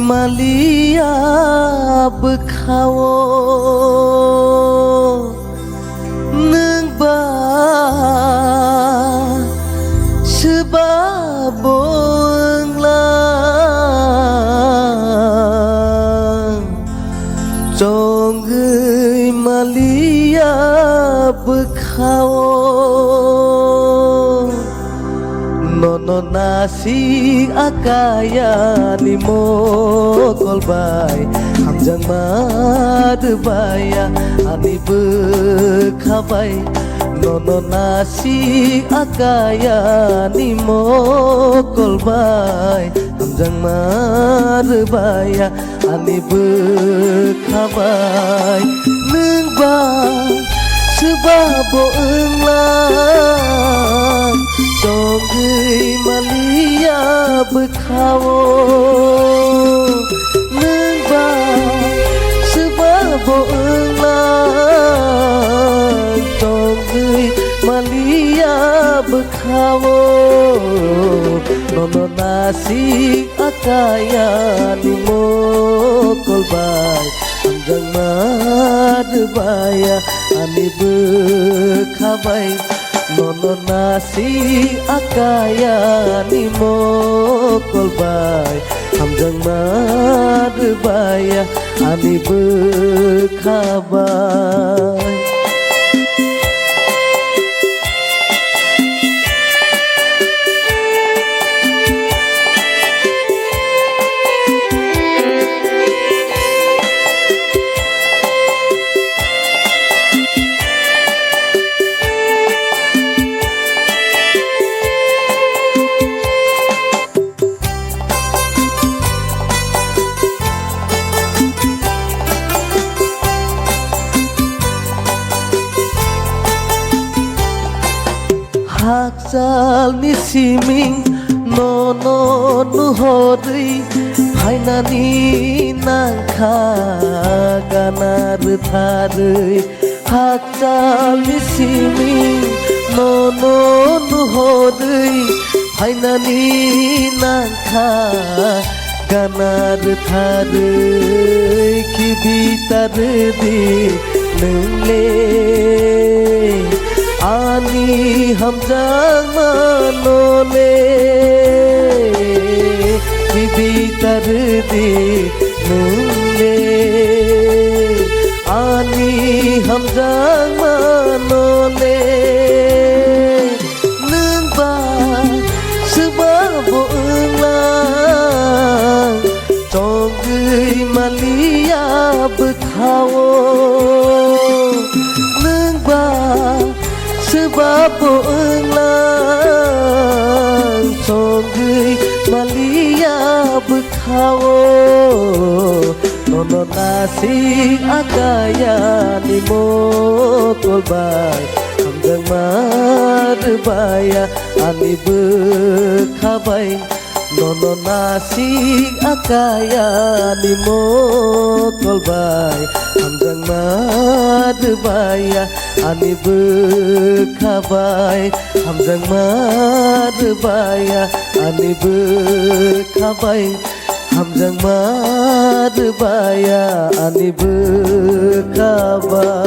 malia bekhawo nang ba sebabong lang Chongai malia bekhawo Nono nasi akaya ni mo kolbai Hamjang madbaya ani bekhabai Nono nasi akaya ni mo kolbai Hamjang madbaya ani bekhabai Neng ba sebabo englang Chongai malia bekhawo nang ba sebabo englang Chongai malia bekhawo Nono nasi akaya ni mo kolbai Hamjang madbaya ani bekhabai Nono nasi akaya ni mo kolbai Hamjang madbaya ani bekhabai Haksal ni siming nono nuhodri Hainani nangka ganar thadri Haksal ni siming nono nuhodri Hainani nangka ganar thadri Kibitar di nungle Ani hamjang manole Kibitar di nungle Ani hamjang manole Nang ba sebabo englang Chongai malia bekhawo Nang ba sebabo englang Chongai malia bekhawo Nono nasi akaya ni mo kolbai Hamjang madbaya ani bekhabai Nono nasi akaya ni mo kolbai Hamjang madbaya ani bekhabai Hamjang madbaya ani bekhabai Hamjang madbaya ani bekhabai